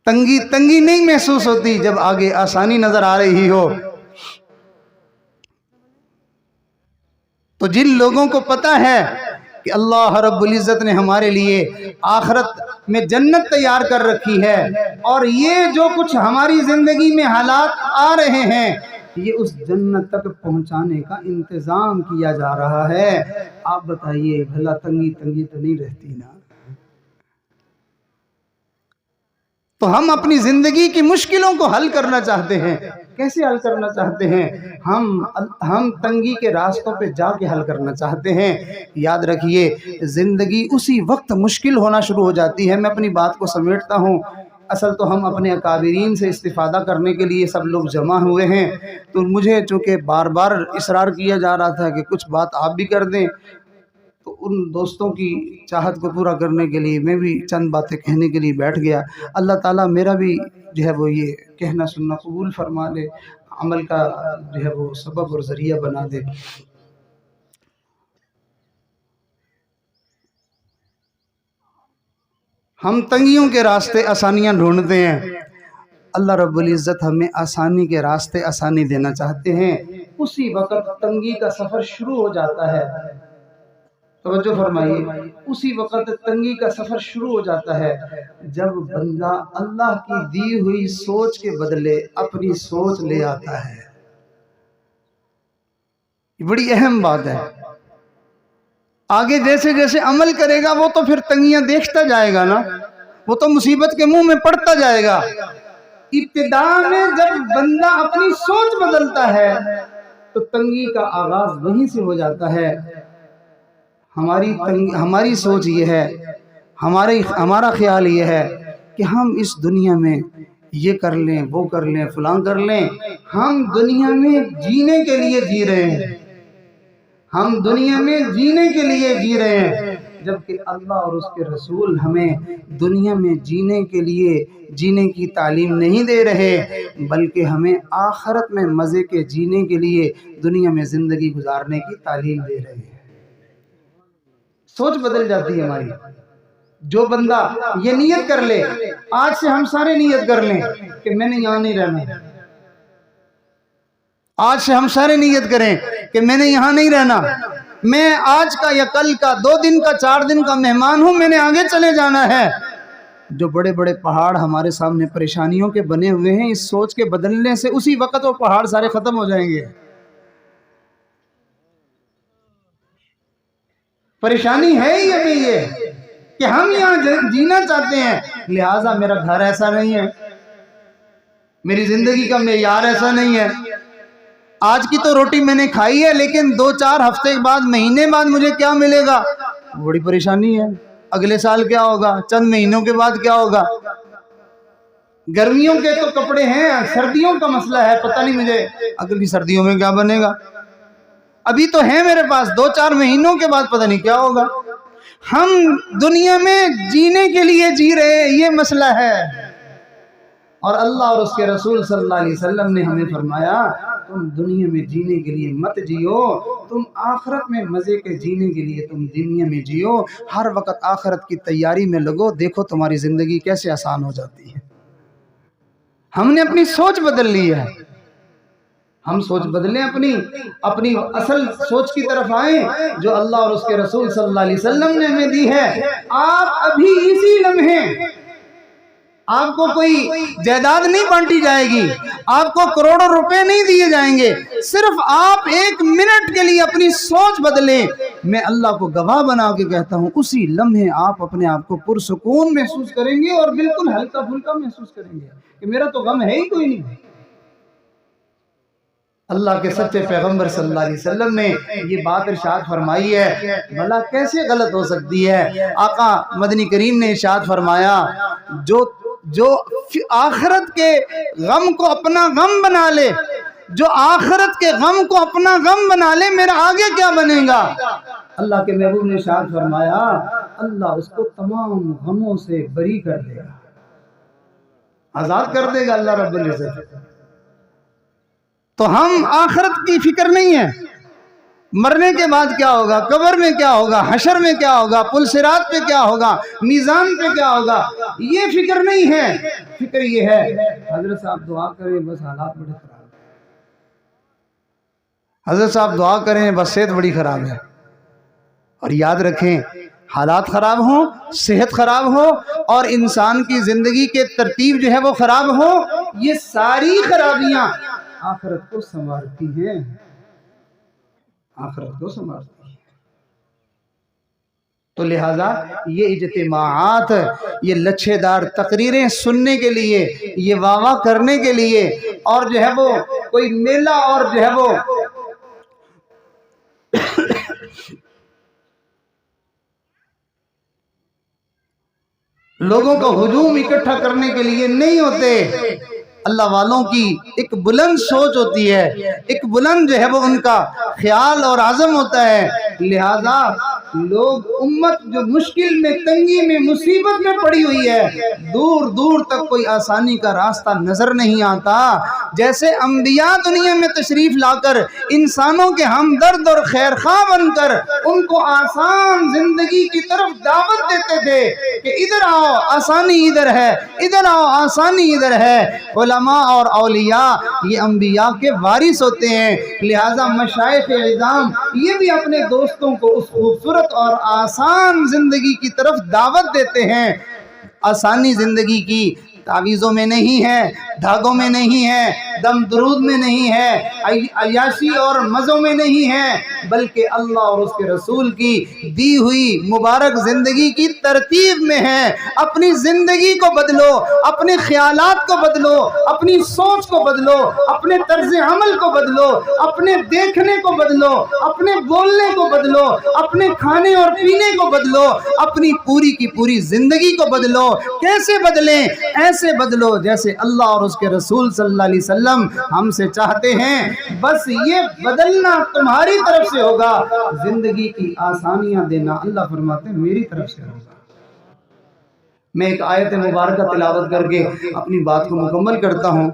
Speaker 1: تنگی نہیں محسوس ہوتی جب آگے آسانی نظر آ رہی ہو۔ تو جن لوگوں کو پتہ ہے کہ اللہ رب العزت نے ہمارے لیے آخرت میں جنت تیار کر رکھی ہے، اور یہ جو کچھ ہماری زندگی میں حالات آ رہے ہیں یہ اس جنت تک پہنچانے کا انتظام کیا جا رہا ہے۔ آپ بتائیے بھلا تنگی تنگی تو نہیں رہتی نا؟ تو ہم اپنی زندگی کی مشکلوں کو حل کرنا چاہتے ہیں، کیسے حل کرنا چاہتے ہیں؟ ہم تنگی کے راستوں پہ جا کے حل کرنا چاہتے ہیں۔ یاد رکھیے زندگی اسی وقت مشکل ہونا شروع ہو جاتی ہے۔ میں اپنی بات کو سمیٹتا ہوں، اصل تو ہم اپنے اکابرین سے استفادہ کرنے کے لیے سب لوگ جمع ہوئے ہیں، تو مجھے چونکہ بار بار اصرار کیا جا رہا تھا کہ کچھ بات آپ بھی کر دیں، تو ان دوستوں کی چاہت کو پورا کرنے کے لیے میں بھی چند باتیں کہنے کے لیے بیٹھ گیا۔ اللہ تعالیٰ میرا بھی جو ہے وہ یہ کہنا سننا قبول فرما لے، عمل کا جو ہے وہ سبب اور ذریعہ بنا دے۔ ہم تنگیوں کے راستے آسانیاں ڈھونڈتے ہیں، اللہ رب العزت ہمیں آسانی کے راستے آسانی دینا چاہتے ہیں۔ اسی وقت تنگی کا سفر شروع ہو جاتا ہے، توجہ فرمائیے، اسی وقت تنگی کا سفر شروع ہو جاتا ہے جب بندہ اللہ کی دی ہوئی سوچ کے بدلے اپنی سوچ لے آتا ہے۔ یہ بڑی اہم بات ہے۔ آگے جیسے جیسے عمل کرے گا وہ تو پھر تنگیاں دیکھتا جائے گا نا، وہ تو مصیبت کے منہ میں پڑتا جائے گا۔ ابتدا میں جب بندہ اپنی سوچ بدلتا ہے تو تنگی کا آغاز وہیں سے ہو جاتا ہے۔ ہماری سوچ یہ ہے، ہمارا خیال یہ ہے کہ ہم اس دنیا میں یہ کر لیں، وہ کر لیں، فلاں کر لیں۔ ہم دنیا میں جینے کے لیے جی رہے ہیں، ہم دنیا میں جینے کے لیے جی رہے ہیں، جبکہ اللہ اور اس کے رسول ہمیں دنیا میں جینے کے لیے جینے کی تعلیم نہیں دے رہے، بلکہ ہمیں آخرت میں مزے کے جینے کے لیے دنیا میں زندگی گزارنے کی تعلیم دے رہے ہیں۔ سوچ بدل جاتی ہے ہماری۔ جو بندہ یہ نیت کر لے، آج سے ہم سارے نیت کر لیں کہ میں نے یہاں نہیں رہنا، آج سے ہم سارے نیت کریں کہ میں نے یہاں نہیں رہنا، میں آج کا یا کل کا 2 دن کا 4 دن کا مہمان ہوں، میں نے آگے چلے جانا ہے۔ جو بڑے بڑے پہاڑ ہمارے سامنے پریشانیوں کے بنے ہوئے ہیں، اس سوچ کے بدلنے سے اسی وقت وہ پہاڑ سارے ختم ہو جائیں گے۔ پریشانی ہے ہی ابھی یہ کہ ہم یہاں جینا چاہتے ہیں، لہٰذا میرا گھر ایسا نہیں ہے، میری زندگی کا معیار ایسا نہیں ہے۔ آج کی تو روٹی میں نے کھائی ہے، لیکن 2-4 ہفتے بعد، مہینے بعد مجھے کیا ملے گا، بڑی پریشانی ہے۔ اگلے سال کیا ہوگا، چند مہینوں کے بعد کیا ہوگا۔ گرمیوں کے تو کپڑے ہیں، سردیوں کا مسئلہ ہے، پتہ نہیں مجھے اگلی سردیوں میں کیا بنے گا۔ ابھی تو ہے میرے پاس، 2-4 مہینوں کے بعد پتہ نہیں کیا ہوگا۔ ہم دنیا میں جینے کے لیے جی رہے ہیں، یہ مسئلہ ہے۔ اور اللہ اور اس کے رسول صلی اللہ علیہ وسلم نے ہمیں فرمایا تم دنیا میں جینے کے لیے مت جیو، تم آخرت میں مزے کے جینے کے لیے تم دنیا میں جیو۔ ہر وقت آخرت کی تیاری میں لگو، دیکھو تمہاری زندگی کیسے آسان ہو جاتی ہے۔ ہم نے اپنی سوچ بدل لی ہے، ہم سوچ بدلیں، اپنی اصل سوچ کی طرف آئیں جو اللہ اور اس کے رسول صلی اللہ علیہ وسلم نے ہمیں دی ہے۔ آپ ابھی اسی لمحے، آپ کو کوئی جائیداد نہیں بانٹی جائے گی، آپ کو کروڑوں روپے نہیں دیے جائیں گے، صرف آپ 1 منٹ کے لیے اپنی سوچ بدلیں۔ میں اللہ کو گواہ بنا کے کہتا ہوں، اسی لمحے آپ اپنے آپ کو پرسکون محسوس کریں گے اور بالکل ہلکا پھلکا محسوس کریں گے کہ میرا تو غم ہے ہی کوئی نہیں۔ اللہ کے سچے پیغمبر صلی اللہ علیہ وسلم نے یہ بات ارشاد فرمائی ہے، بھلا کیسے غلط ہو سکتی ہے۔ آقا مدنی کریم نے ارشاد فرمایا، جو آخرت کے غم کو اپنا غم بنا لے، جو آخرت کے غم کو اپنا غم بنا لے، میرا آگے کیا بنے گا۔ اللہ کے محبوب نے ارشاد فرمایا، اللہ اس کو تمام غموں سے بری کر دے گا، آزاد کر دے گا اللہ رب العزت۔ تو ہم آخرت کی فکر نہیں ہے، مرنے کے بعد کیا ہوگا، قبر میں کیا ہوگا، حشر میں کیا ہوگا، پل صراط پہ کیا ہوگا، میزان پہ کیا ہوگا، یہ فکر نہیں ہے۔ فکر یہ ہے، حضرت صاحب دعا کریں بس حالات بڑے خراب ہیں، حضرت صاحب دعا کریں بس صحت بڑی خراب ہے، اور یاد رکھیں، حالات خراب ہوں، صحت خراب ہو اور انسان کی زندگی کے ترتیب جو ہے وہ خراب ہو، یہ ساری خرابیاں آخرت کو سنوارتی ہیں، آخرت کو سنوارتی ہیں۔ تو لہٰذا یہ اجتماعات، یہ لچھے دار تقریریں سننے کے لیے، یہ واہ واہ کرنے کے لیے، اور جو ہے وہ کوئی میلہ اور جو ہے وہ لوگوں کا ہجوم اکٹھا کرنے کے لیے نہیں ہوتے۔ اللہ والوں کی ایک بلند سوچ ہوتی ہے، ایک بلند جو ہے وہ ان کا خیال اور عزم ہوتا ہے۔ لہذا لوگ، امت جو مشکل میں، تنگی میں، مصیبت میں پڑی ہوئی ہے، دور دور تک کوئی آسانی کا راستہ نظر نہیں آتا۔ جیسے انبیاء دنیا میں تشریف لا کر انسانوں کے ہمدرد اور خیر خواہ بن کر ان کو آسان زندگی کی طرف دعوت دیتے تھے کہ ادھر آؤ، آسانی ادھر ہے، ادھر آؤ، آسانی ادھر ہے۔ علماء اور اولیاء یہ انبیاء کے وارث ہوتے ہیں، لہٰذا مشائخ اعظام یہ بھی اپنے دوستوں کو اس خوبصورت اور آسان زندگی کی طرف دعوت دیتے ہیں۔ آسانی زندگی کی تعویذوں میں نہیں ہے، دھاگوں میں نہیں ہے، دم درود میں نہیں ہے، عیاشی اور مزوں میں نہیں ہے، بلکہ اللہ اور اس کے رسول کی دی ہوئی مبارک زندگی کی ترتیب میں ہے۔ اپنی زندگی کو بدلو، اپنے خیالات کو بدلو، اپنی سوچ کو بدلو، اپنے طرز عمل کو بدلو، اپنے دیکھنے کو بدلو، اپنے بولنے کو بدلو، اپنے کھانے اور پینے کو بدلو، اپنی پوری کی پوری زندگی کو بدلو۔ کیسے بدلیں؟ ایسے بدلو جیسے اللہ اور اس کے رسول صلی اللہ علیہ وسلم ہم سے چاہتے ہیں۔ بس یہ بدلنا تمہاری طرف سے ہوگا، زندگی کی آسانیاں دینا اللہ فرماتے ہیں میری طرف سے ہوگا۔ میں ایک آیت مبارکہ تلاوت کر کے اپنی بات کو مکمل کرتا ہوں،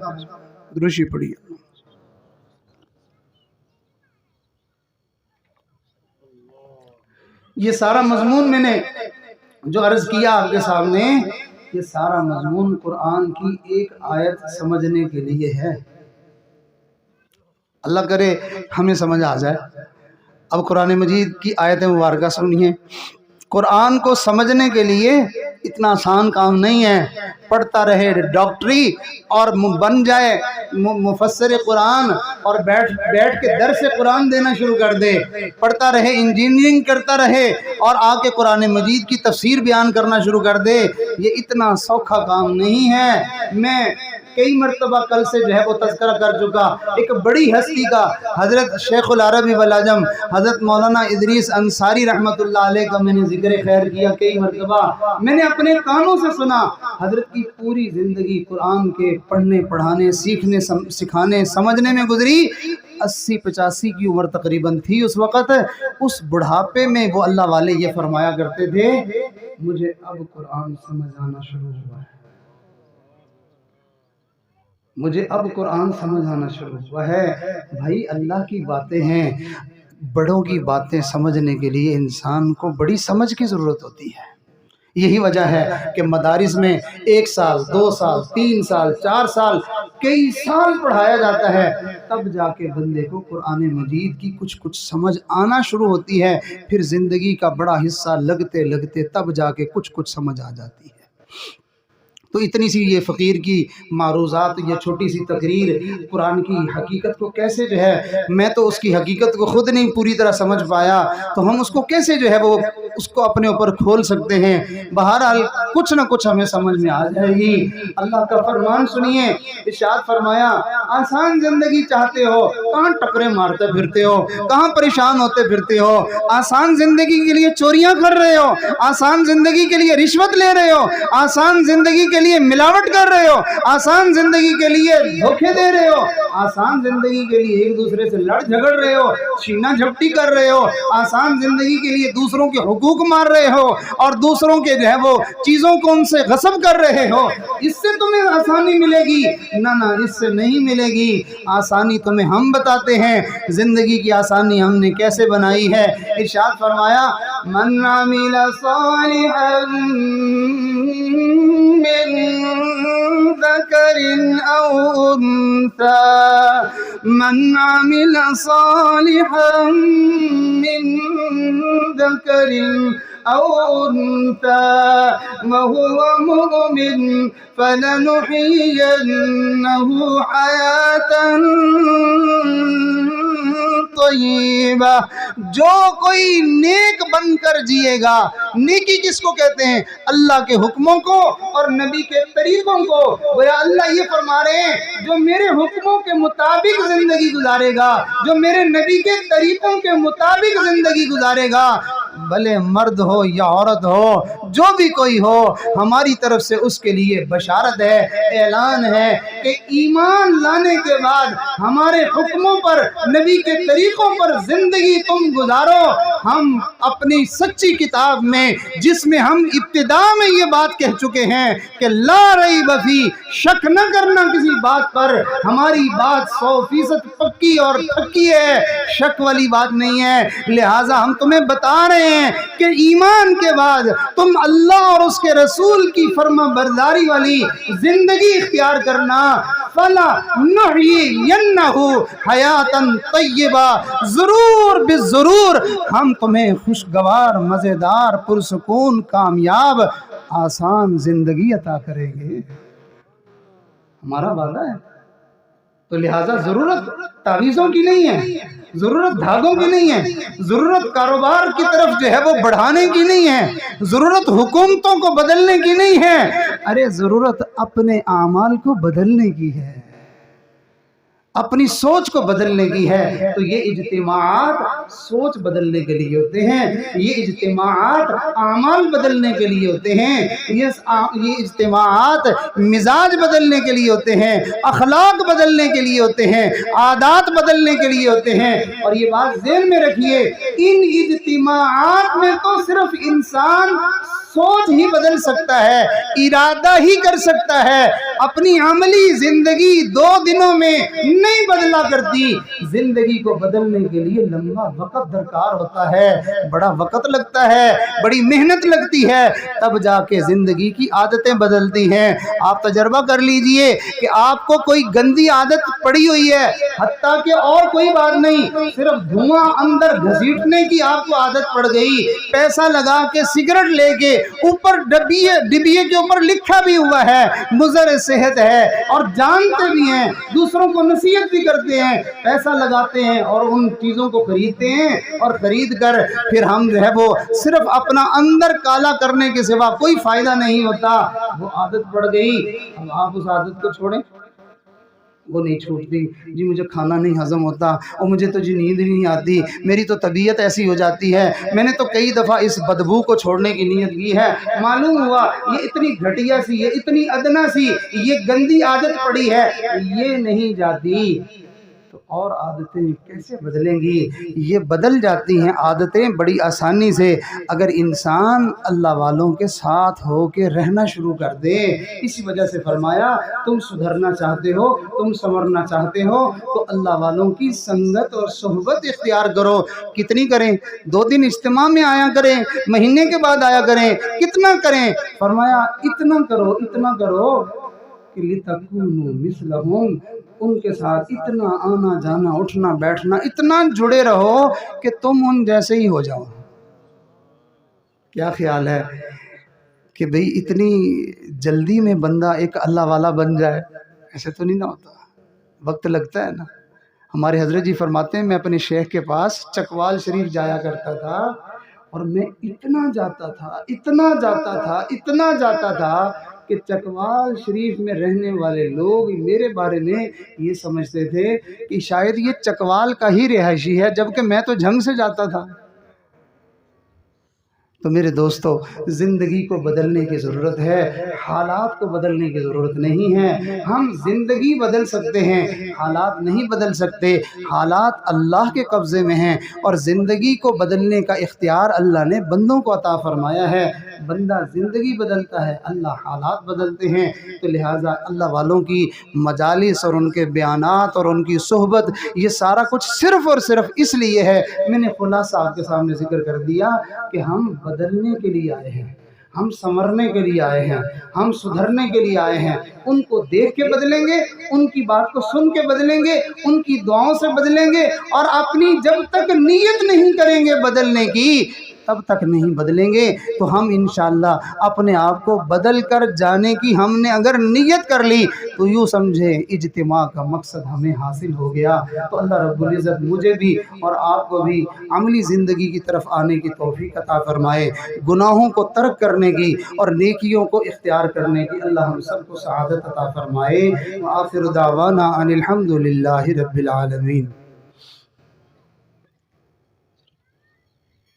Speaker 1: درشی پڑھیے۔ یہ سارا مضمون میں نے جو عرض کیا آپ کے سامنے، یہ سارا مضمون قرآن کی ایک آیت سمجھنے کے لیے ہے۔ اللہ کرے ہمیں سمجھ آ جائے۔ اب قرآن مجید کی آیت مبارکہ سنیے۔ قرآن کو سمجھنے کے لیے اتنا آسان کام نہیں ہے، پڑھتا رہے ڈاکٹری اور بن جائے مفسر قرآن اور بیٹھ کے درس قرآن دینا شروع کر دے، پڑھتا رہے انجینئرنگ کرتا رہے اور آ کے قرآن مجید کی تفسیر بیان کرنا شروع کر دے، یہ اتنا سوکھا کام نہیں ہے۔ میں کئی مرتبہ کل سے جو ہے وہ تذکرہ کر چکا، ایک بڑی ہستی کا، حضرت شیخ العربی والعجم حضرت مولانا ادریس انصاری رحمۃ اللہ علیہ کا میں نے ذکر خیر کیا کئی مرتبہ۔ میں نے اپنے کانوں سے سنا، حضرت کی پوری زندگی قرآن کے پڑھنے، پڑھانے، سیکھنے، سکھانے، سمجھنے میں گزری۔ 80-85 کی عمر تقریباً تھی اس وقت۔ اس بڑھاپے میں وہ اللہ والے یہ فرمایا کرتے تھے، مجھے اب قرآن سمجھ آنا شروع ہوا ہے، مجھے اب قرآن سمجھ آنا شروع ہوا ہے۔ بھائی اللہ کی باتیں ہیں، بڑوں کی باتیں سمجھنے کے لیے انسان کو بڑی سمجھ کی ضرورت ہوتی ہے۔ یہی وجہ ہے کہ مدارس میں 1 سال، 2 سال، 3 سال، 4 سال، کئی سال پڑھایا جاتا ہے، تب جا کے بندے کو قرآن مجید کی کچھ سمجھ آنا شروع ہوتی ہے۔ پھر زندگی کا بڑا حصہ لگتے لگتے تب جا کے کچھ سمجھ آ جاتی ہے۔ تو اتنی سی یہ فقیر کی معروضات، یہ چھوٹی سی تقریر قرآن کی حقیقت کو کیسے جو ہے، میں تو اس کی حقیقت کو خود نہیں پوری طرح سمجھ پایا، تو ہم اس کو کیسے جو ہے وہ اس کو اپنے اوپر کھول سکتے ہیں۔ بہرحال کچھ نہ کچھ ہمیں سمجھ میں آ جائے گی۔ اللہ کا فرمان سنیے، ارشاد فرمایا، آسان زندگی چاہتے ہو، کہاں ٹکرے مارتے پھرتے ہو، کہاں پریشان ہوتے پھرتے ہو، آسان زندگی کے لیے چوریاں کر رہے ہو، آسان زندگی کے لیے رشوت لے رہے ہو، آسان زندگی کے لیے ملاوٹ کر رہے ہو، آسان زندگی کے لیے دھوکے دے رہے ہو، آسان زندگی کے لیے ایک دوسرے سے لڑ جھگڑ رہے ہو، چھینا جھپٹی کر رہے ہو، آسان زندگی کے لیے دوسروں کے حقوق مار رہے ہو اور دوسروں کے جو ہے وہ چیزوں کو ان سے غصب کر رہے ہو، اس سے تمہیں آسانی ملے گی؟ نہ اس سے نہیں ملے گی۔ آسانی تمہیں ہم بتاتے ہیں، زندگی کی آسانی ہم نے کیسے بنائی ہے۔ ارشاد فرمایا، من عمل صالحا من ذكر أو أنثى من عمل صالحا من ذكر أو أنثى وهو مؤمن فلنحيينه حياة طیبہ، جو کوئی نیک بن کر جیے گا، نیکی کس کو کہتے ہیں؟ اللہ کے حکموں کو اور نبی کے طریقوں کو۔ گویا اللہ یہ فرما رہے ہیں جو میرے حکموں کے مطابق زندگی گزارے گا، جو میرے نبی کے طریقوں کے مطابق زندگی گزارے گا، بھلے مرد ہو یا عورت ہو، جو بھی کوئی ہو، ہماری طرف سے اس کے لیے بشارت ہے، اعلان ہے کہ ایمان لانے کے بعد ہمارے حکموں پر، نبی کے طریقوں پر زندگی تم گزارو۔ ہم اپنی سچی کتاب میں، جس میں ہم ابتدا میں یہ بات کہہ چکے ہیں کہ لا ریب فی، شک نہ کرنا کسی بات پر، ہماری بات 100% پکی اور پکی ہے، شک والی بات نہیں ہے۔ لہٰذا ہم تمہیں بتا رہے ہیں کہ ایمان کے بعد تم اللہ اور اس کے رسول کی فرما برداری والی زندگی اختیار کرنا۔ فَلَنُحْيِيَنَّهُ حَيَاةً طَيِّبَةً، ضرور بالضرور ہم تمہیں خوشگوار، مزیدار، پرسکون، کامیاب، آسان زندگی عطا کریں گے۔ ہمارا وعدہ ہے۔ تو لہٰذا ضرورت تعویذوں کی نہیں ہے، ضرورت دھاگوں کی نہیں ہے، ضرورت کاروبار کی طرف جو ہے وہ بڑھانے کی نہیں ہے، ضرورت حکومتوں کو بدلنے کی نہیں ہے، ارے ضرورت اپنے اعمال کو بدلنے کی ہے، اپنی سوچ کو بدلنے کی ہے۔ تو یہ اجتماعات سوچ بدلنے کے لیے ہوتے ہیں، یہ اجتماعات اعمال بدلنے کے لیے ہوتے ہیں، یہ اجتماعات مزاج بدلنے کے لیے ہوتے ہیں، اخلاق بدلنے کے لیے ہوتے ہیں، عادات بدلنے کے لیے ہوتے ہیں۔ اور یہ بات ذہن میں رکھیے، ان اجتماعات میں تو صرف انسان سوچ ہی بدل سکتا ہے، ارادہ ہی کر سکتا ہے، اپنی عملی زندگی 2 دنوں میں نہیں بدلا کرتی۔ زندگی کو بدلنے کے لیے لمبا وقت درکار ہوتا ہے، بڑا وقت لگتا ہے، بڑی محنت لگتی ہے، تب جا کے زندگی کی عادتیں بدلتی ہیں۔ آپ تجربہ کر لیجئے کہ آپ کو کوئی گندی عادت پڑی ہوئی ہے، حتیٰ کہ اور کوئی بات نہیں، صرف دھواں اندر گھسیٹنے کی آپ کو عادت پڑ گئی، پیسہ لگا کے سگریٹ لے کے اوپر ڈبیے کے اوپر لکھا بھی ہوا ہے مضر صحت ہے، اور جانتے بھی ہیں، دوسروں کو نصیحت بھی کرتے ہیں، پیسہ لگاتے ہیں اور ان چیزوں کو خریدتے ہیں، اور خرید کر پھر ہم جو ہے وہ صرف اپنا اندر کالا کرنے کے سوا کوئی فائدہ نہیں ہوتا، وہ عادت پڑ گئی۔ اب آپ اس عادت کو چھوڑیں، وہ نہیں چھوٹتی، جی مجھے کھانا نہیں ہضم ہوتا، اور مجھے تو جی نیند نہیں آتی، میری تو طبیعت ایسی ہو جاتی ہے، میں نے تو کئی دفعہ اس بدبو کو چھوڑنے کی نیت کی ہے، معلوم ہوا یہ اتنی گھٹیا سی، یہ اتنی ادنا سی، یہ گندی عادت پڑی ہے، یہ نہیں جاتی۔ تو اور عادتیں کیسے بدلیں گی؟ یہ بدل جاتی ہیں عادتیں بڑی آسانی سے اگر انسان اللہ والوں کے ساتھ ہو کے رہنا شروع کر دے۔ اسی وجہ سے فرمایا تم سدھرنا چاہتے ہو، تم سنورنا چاہتے ہو تو اللہ والوں کی سنگت اور صحبت اختیار کرو۔ کتنی کریں؟ 2 دن اجتماع میں آیا کریں، مہینے کے بعد آیا کریں، کتنا کریں؟ فرمایا اتنا کرو کہ لِتَكُونُوا مِثْلَهُمْ، ان کے ساتھ اتنا آنا جانا اٹھنا بیٹھنا اتنا جڑے رہو کہ تم ان جیسے ہی ہو جاؤ۔ کیا خیال ہے کہ بھئی اتنی جلدی میں بندہ ایک اللہ والا بن جائے؟ ایسے تو نہیں نہ ہوتا، وقت لگتا ہے نا۔ ہمارے حضرت جی فرماتے ہیں میں اپنے شیخ کے پاس چکوال شریف جایا کرتا تھا، اور میں اتنا جاتا تھا کہ چکوال شریف میں رہنے والے لوگ میرے بارے میں یہ سمجھتے تھے کہ شاید یہ چکوال کا ہی رہائشی ہے، جبکہ میں تو جھنگ سے جاتا تھا۔ تو میرے دوستو، زندگی کو بدلنے کی ضرورت ہے، حالات کو بدلنے کی ضرورت نہیں ہے۔ ہم زندگی بدل سکتے ہیں، حالات نہیں بدل سکتے۔ حالات اللہ کے قبضے میں ہیں اور زندگی کو بدلنے کا اختیار اللہ نے بندوں کو عطا فرمایا ہے۔ بندہ زندگی بدلتا ہے، اللہ حالات بدلتے ہیں۔ تو لہٰذا اللہ والوں کی مجالس اور ان کے بیانات اور ان کی صحبت، یہ سارا کچھ صرف اور صرف اس لیے ہے، میں نے خلاصہ آپ کے سامنے ذکر کر دیا کہ ہم بدلنے کے لیے آئے ہیں، ہم سنورنے کے لیے آئے ہیں، ہم سدھرنے کے لیے آئے ہیں۔ ان کو دیکھ کے بدلیں گے، ان کی بات کو سن کے بدلیں گے، ان کی دعاؤں سے بدلیں گے، اور اپنی جب تک نیت نہیں کریں گے بدلنے کی تب تک نہیں بدلیں گے۔ تو ہم انشاءاللہ اپنے آپ کو بدل کر جانے کی ہم نے اگر نیت کر لی تو یوں سمجھے اجتماع کا مقصد ہمیں حاصل ہو گیا۔ تو اللہ رب العزت مجھے بھی اور آپ کو بھی عملی زندگی کی طرف آنے کی توفیق عطا فرمائے، گناہوں کو ترک کرنے کی اور نیکیوں کو اختیار کرنے کی اللہ ہم سب کو سعادت عطا فرمائے۔ وآخر دعوانا ان الحمد للہ رب العالمین۔